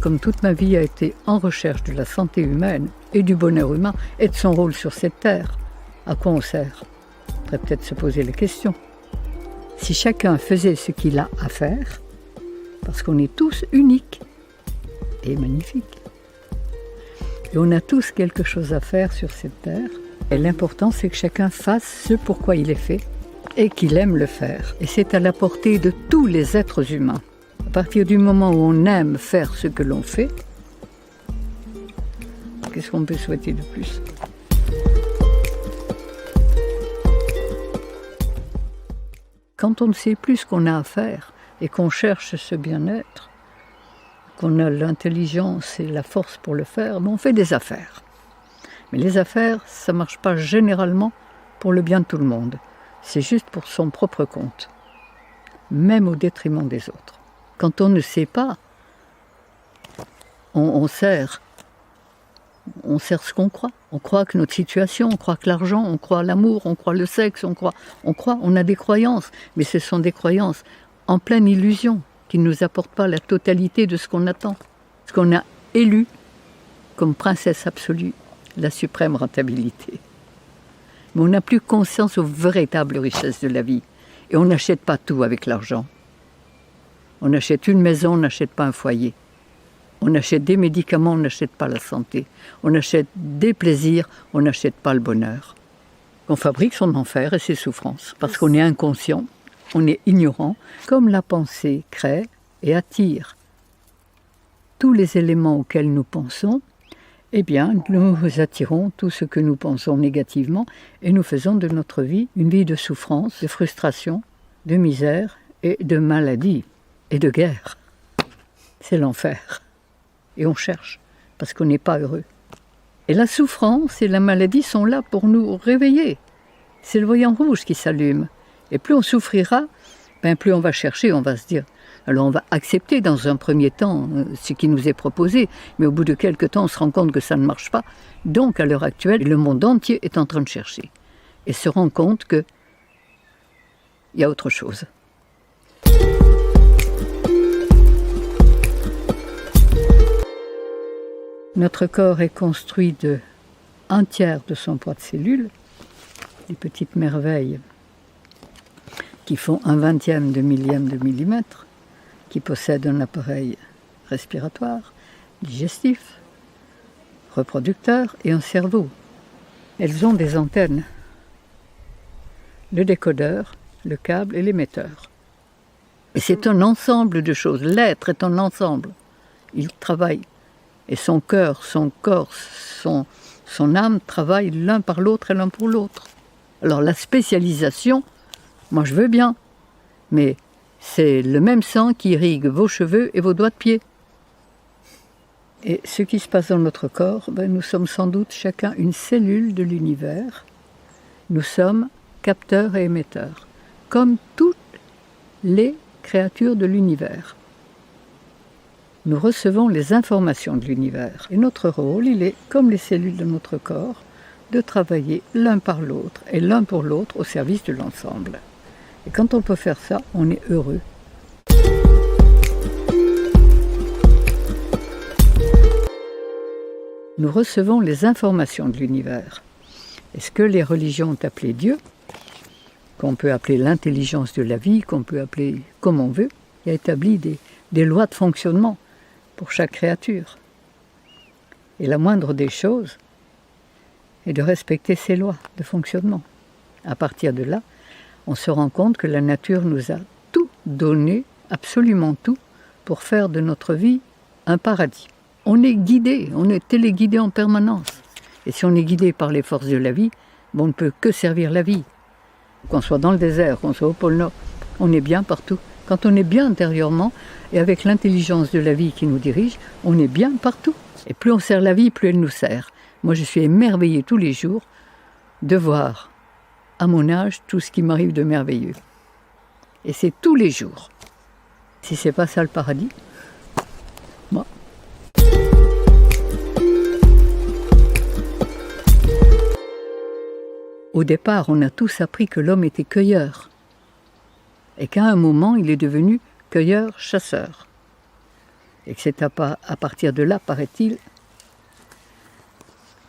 comme toute ma vie a été en recherche de la santé humaine et du bonheur humain et de son rôle sur cette terre, à quoi on sert? On pourrait peut-être se poser la question. Si chacun faisait ce qu'il a à faire, parce qu'on est tous uniques et magnifiques, et on a tous quelque chose à faire sur cette terre, et l'important c'est que chacun fasse ce pourquoi il est fait et qu'il aime le faire. Et c'est à la portée de tous les êtres humains. À partir du moment où on aime faire ce que l'on fait, qu'est-ce qu'on peut souhaiter de plus? Quand on ne sait plus ce qu'on a à faire et qu'on cherche ce bien-être, qu'on a l'intelligence et la force pour le faire, on fait des affaires. Mais les affaires, ça ne marche pas généralement pour le bien de tout le monde. C'est juste pour son propre compte, même au détriment des autres. Quand on ne sait pas, on sert ce qu'on croit. On croit que notre situation, on croit que l'argent, on croit l'amour, on croit le sexe, on a des croyances, mais ce sont des croyances en pleine illusion qui ne nous apportent pas la totalité de ce qu'on attend, ce qu'on a élu comme princesse absolue, la suprême rentabilité. Mais on n'a plus conscience aux véritables richesses de la vie. Et on n'achète pas tout avec l'argent. On achète une maison, on n'achète pas un foyer. On achète des médicaments, on n'achète pas la santé. On achète des plaisirs, on n'achète pas le bonheur. On fabrique son enfer et ses souffrances. Parce qu'on est inconscient, on est ignorant. Comme la pensée crée et attire tous les éléments auxquels nous pensons, eh bien, nous attirons tout ce que nous pensons négativement et nous faisons de notre vie une vie de souffrance, de frustration, de misère et de maladie et de guerre. C'est l'enfer. Et on cherche, parce qu'on n'est pas heureux. Et la souffrance et la maladie sont là pour nous réveiller. C'est le voyant rouge qui s'allume. Et plus on souffrira, plus on va chercher, on va se dire... Alors on va accepter dans un premier temps ce qui nous est proposé, mais au bout de quelques temps on se rend compte que ça ne marche pas. Donc à l'heure actuelle, le monde entier est en train de chercher et se rend compte qu'il y a autre chose. Notre corps est construit de 1/3 de son poids de cellules, des petites merveilles qui font 1/20 de millième de millimètre, qui possèdent un appareil respiratoire, digestif, reproducteur et un cerveau. Elles ont des antennes, le décodeur, le câble et l'émetteur. Et c'est un ensemble de choses. L'être est un ensemble. Il travaille. Et son cœur, son corps, son âme travaillent l'un par l'autre et l'un pour l'autre. Alors la spécialisation, moi je veux bien, mais c'est le même sang qui irrigue vos cheveux et vos doigts de pied. Et ce qui se passe dans notre corps, nous sommes sans doute chacun une cellule de l'univers. Nous sommes capteurs et émetteurs, comme toutes les créatures de l'univers. Nous recevons les informations de l'univers. Et notre rôle, il est, comme les cellules de notre corps, de travailler l'un par l'autre et l'un pour l'autre au service de l'ensemble. Et quand on peut faire ça, on est heureux. Nous recevons les informations de l'univers. Et ce que les religions ont appelé Dieu, qu'on peut appeler l'intelligence de la vie, qu'on peut appeler comme on veut, il a établi des lois de fonctionnement pour chaque créature. Et la moindre des choses est de respecter ces lois de fonctionnement. À partir de là, on se rend compte que la nature nous a tout donné, absolument tout, pour faire de notre vie un paradis. On est guidé, on est téléguidé en permanence. Et si on est guidé par les forces de la vie, on ne peut que servir la vie. Qu'on soit dans le désert, qu'on soit au pôle Nord, on est bien partout. Quand on est bien intérieurement, et avec l'intelligence de la vie qui nous dirige, on est bien partout. Et plus on sert la vie, plus elle nous sert. Moi, je suis émerveillée tous les jours de voir, à mon âge, tout ce qui m'arrive de merveilleux. Et c'est tous les jours. Si c'est pas ça le paradis, moi. Au départ, on a tous appris que l'homme était cueilleur. Et qu'à un moment, il est devenu cueilleur-chasseur. Et que c'est à partir de là, paraît-il,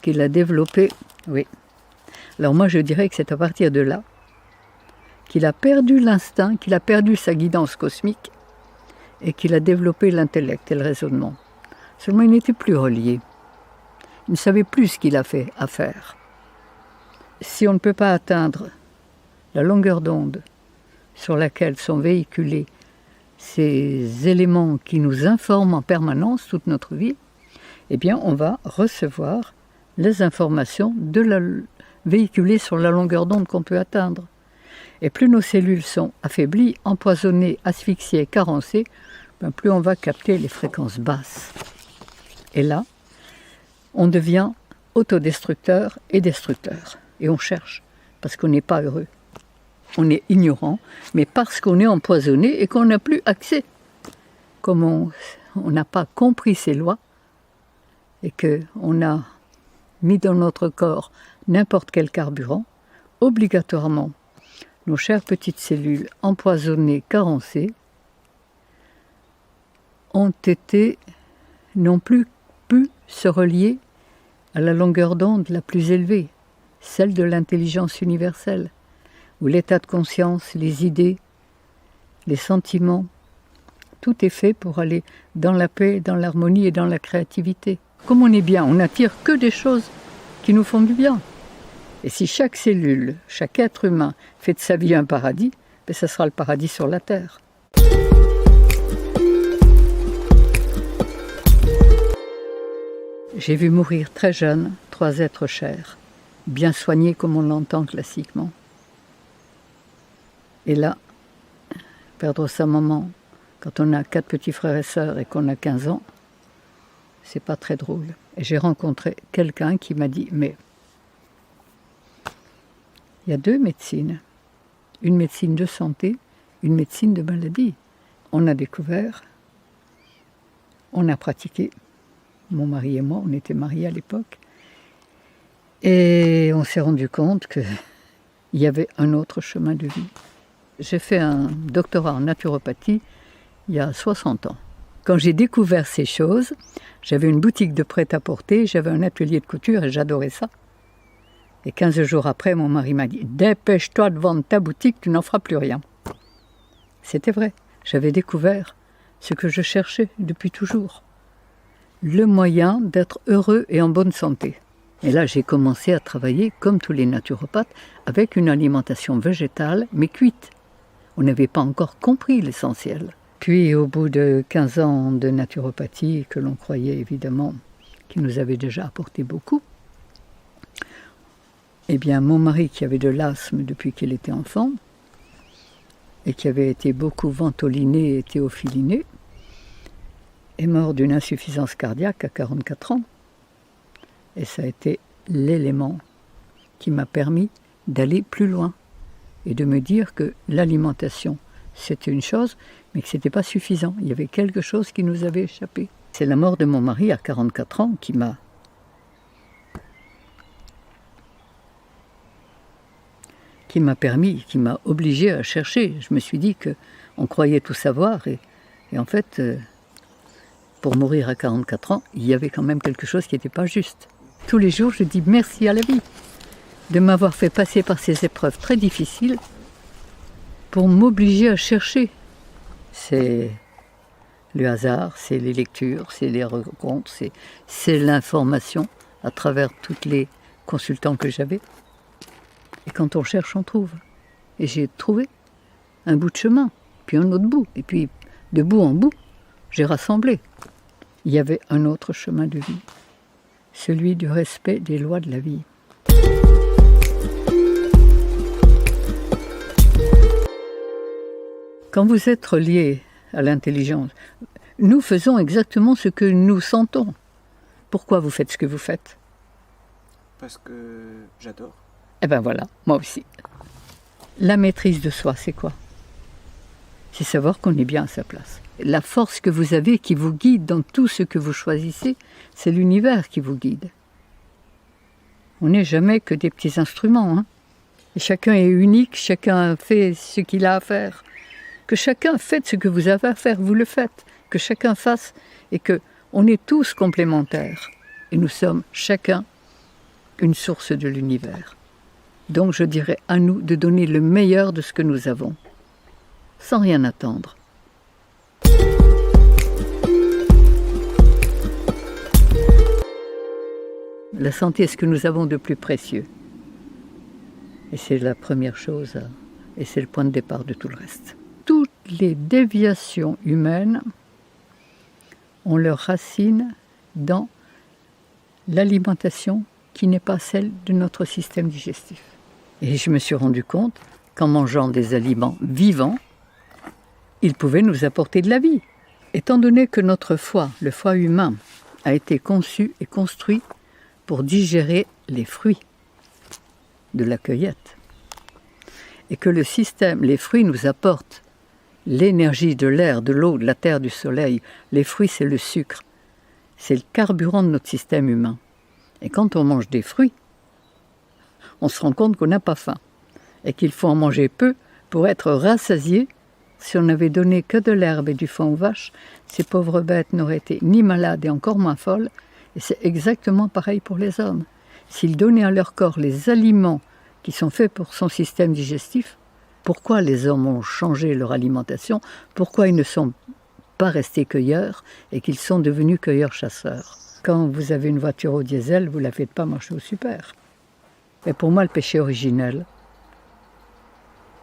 qu'il a développé... Oui. Alors moi, je dirais que c'est à partir de là qu'il a perdu l'instinct, qu'il a perdu sa guidance cosmique et qu'il a développé l'intellect et le raisonnement. Seulement, il n'était plus relié. Il ne savait plus ce qu'il a fait à faire. Si on ne peut pas atteindre la longueur d'onde sur laquelle sont véhiculés ces éléments qui nous informent en permanence toute notre vie, eh bien, on va recevoir les informations véhiculées sur la longueur d'onde qu'on peut atteindre. Et plus nos cellules sont affaiblies, empoisonnées, asphyxiées, carencées, plus on va capter les fréquences basses. Et là, on devient autodestructeur et destructeur. Et on cherche, parce qu'on n'est pas heureux. On est ignorant, mais parce qu'on est empoisonné et qu'on n'a plus accès. Comme on n'a pas compris ces lois, et qu'on a mis dans notre corps n'importe quel carburant, obligatoirement, nos chères petites cellules empoisonnées, carencées, n'ont plus pu se relier à la longueur d'onde la plus élevée, celle de l'intelligence universelle, où l'état de conscience, les idées, les sentiments, tout est fait pour aller dans la paix, dans l'harmonie et dans la créativité. Comme on est bien, on n'attire que des choses qui nous font du bien. Et si chaque cellule, chaque être humain fait de sa vie un paradis, ça sera le paradis sur la terre. J'ai vu mourir très jeune 3 êtres chers, bien soignés comme on l'entend classiquement. Et là, perdre sa maman quand on a 4 petits frères et sœurs et qu'on a 15 ans, c'est pas très drôle. Et j'ai rencontré quelqu'un qui m'a dit, mais il y a 2 médecines, une médecine de santé, une médecine de maladie. On a découvert, on a pratiqué, mon mari et moi, on était mariés à l'époque, et on s'est rendu compte qu'il y avait un autre chemin de vie. J'ai fait un doctorat en naturopathie il y a 60 ans. Quand j'ai découvert ces choses, j'avais une boutique de prêt-à-porter, j'avais un atelier de couture et j'adorais ça. Et 15 jours après, mon mari m'a dit « Dépêche-toi de vendre ta boutique, tu n'en feras plus rien ». C'était vrai, j'avais découvert ce que je cherchais depuis toujours. Le moyen d'être heureux et en bonne santé. Et là, j'ai commencé à travailler, comme tous les naturopathes, avec une alimentation végétale, mais cuite. On n'avait pas encore compris l'essentiel. Puis, au bout de 15 ans de naturopathie, que l'on croyait évidemment, qui nous avait déjà apporté beaucoup, eh bien, mon mari, qui avait de l'asthme depuis qu'il était enfant, et qui avait été beaucoup ventoliné et théophiliné, est mort d'une insuffisance cardiaque à 44 ans. Et ça a été l'élément qui m'a permis d'aller plus loin et de me dire que l'alimentation, c'était une chose, mais que ce n'était pas suffisant. Il y avait quelque chose qui nous avait échappé. C'est la mort de mon mari à 44 ans qui m'a permis, qui m'a obligé à chercher. Je me suis dit qu'on croyait tout savoir et en fait, pour mourir à 44 ans, il y avait quand même quelque chose qui n'était pas juste. Tous les jours, je dis merci à la vie de m'avoir fait passer par ces épreuves très difficiles pour m'obliger à chercher. C'est le hasard, c'est les lectures, c'est les rencontres, c'est l'information à travers tous les consultants que j'avais. Et quand on cherche, on trouve. Et j'ai trouvé un bout de chemin, puis un autre bout. Et puis, de bout en bout, j'ai rassemblé. Il y avait un autre chemin de vie, celui du respect des lois de la vie. Quand vous êtes relié à l'intelligence, nous faisons exactement ce que nous sentons. Pourquoi vous faites ce que vous faites? Parce que j'adore. Eh bien voilà, moi aussi. La maîtrise de soi, c'est quoi? C'est savoir qu'on est bien à sa place. La force que vous avez qui vous guide dans tout ce que vous choisissez, c'est l'univers qui vous guide. On n'est jamais que des petits instruments. Hein. Et chacun est unique, chacun fait ce qu'il a à faire. Que chacun fait ce que vous avez à faire, vous le faites. que chacun fasse et qu'on est tous complémentaires. Et nous sommes chacun une source de l'univers. Donc je dirais à nous de donner le meilleur de ce que nous avons, sans rien attendre. La santé est ce que nous avons de plus précieux. Et c'est la première chose, et c'est le point de départ de tout le reste. Toutes les déviations humaines ont leur racine dans l'alimentation qui n'est pas celle de notre système digestif. Et je me suis rendu compte qu'en mangeant des aliments vivants, ils pouvaient nous apporter de la vie. Étant donné que notre foie, le foie humain, a été conçu et construit pour digérer les fruits de la cueillette, et que le système, les fruits nous apportent l'énergie de l'air, de l'eau, de la terre, du soleil. Les fruits, c'est le sucre. C'est le carburant de notre système humain. Et quand on mange des fruits, on se rend compte qu'on n'a pas faim et qu'il faut en manger peu pour être rassasié. Si on n'avait donné que de l'herbe et du foin aux vaches, ces pauvres bêtes n'auraient été ni malades et encore moins folles. Et c'est exactement pareil pour les hommes. S'ils donnaient à leur corps les aliments qui sont faits pour son système digestif, pourquoi les hommes ont changé leur alimentation? Pourquoi ils ne sont pas restés cueilleurs et qu'ils sont devenus cueilleurs-chasseurs? Quand vous avez une voiture au diesel, vous ne la faites pas marcher au super. Et pour moi, le péché originel,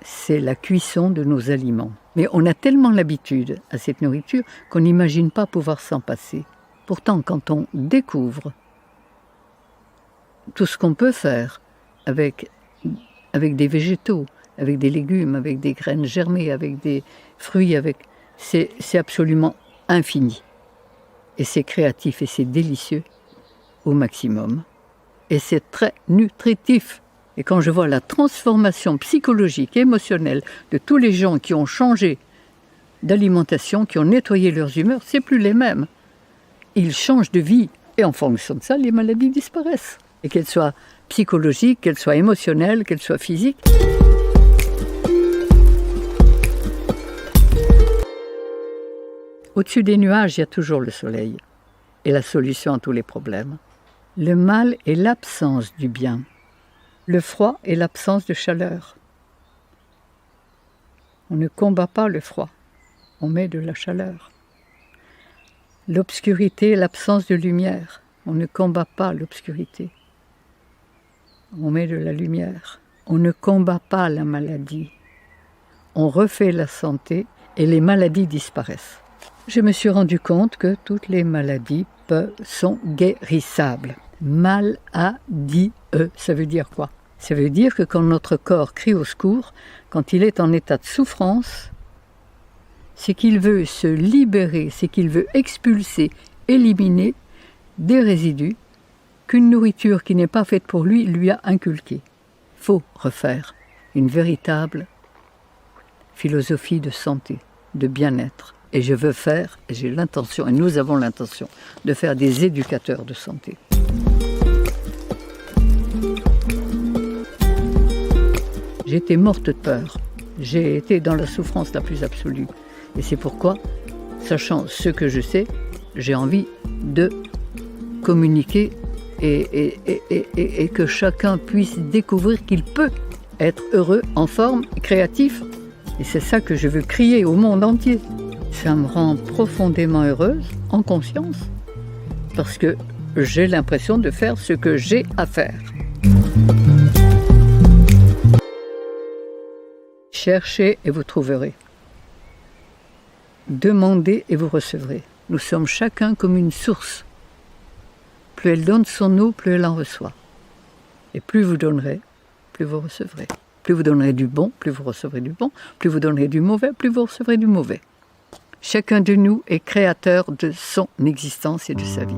c'est la cuisson de nos aliments. Mais on a tellement l'habitude à cette nourriture qu'on n'imagine pas pouvoir s'en passer. Pourtant, quand on découvre tout ce qu'on peut faire avec des végétaux, avec des légumes, avec des graines germées, avec des fruits, c'est absolument infini. Et c'est créatif et c'est délicieux au maximum. Et c'est très nutritif. Et quand je vois la transformation psychologique et émotionnelle de tous les gens qui ont changé d'alimentation, qui ont nettoyé leurs humeurs, c'est plus les mêmes. Ils changent de vie et en fonction de ça, les maladies disparaissent. Et qu'elles soient psychologiques, qu'elles soient émotionnelles, qu'elles soient physiques. Au-dessus des nuages, il y a toujours le soleil et la solution à tous les problèmes. Le mal est l'absence du bien. Le froid est l'absence de chaleur. On ne combat pas le froid, on met de la chaleur. L'obscurité est l'absence de lumière. On ne combat pas l'obscurité. On met de la lumière. On ne combat pas la maladie. On refait la santé et les maladies disparaissent. Je me suis rendu compte que toutes les maladies sont guérissables. Maladie, ça veut dire quoi? Ça veut dire que quand notre corps crie au secours, quand il est en état de souffrance, c'est qu'il veut se libérer, c'est qu'il veut expulser, éliminer des résidus qu'une nourriture qui n'est pas faite pour lui lui a inculqués. Il faut refaire une véritable philosophie de santé, de bien-être. Et je veux faire, et j'ai l'intention, et nous avons l'intention, de faire des éducateurs de santé. J'étais morte de peur. J'ai été dans la souffrance la plus absolue. Et c'est pourquoi, sachant ce que je sais, j'ai envie de communiquer et que chacun puisse découvrir qu'il peut être heureux, en forme, créatif. Et c'est ça que je veux crier au monde entier. Ça me rend profondément heureuse, en conscience, parce que j'ai l'impression de faire ce que j'ai à faire. Cherchez et vous trouverez. Demandez et vous recevrez. Nous sommes chacun comme une source. Plus elle donne son eau, plus elle en reçoit. Et plus vous donnerez, plus vous recevrez. Plus vous donnerez du bon, plus vous recevrez du bon. Plus vous donnerez du mauvais, plus vous recevrez du mauvais. Chacun de nous est créateur de son existence et de sa vie.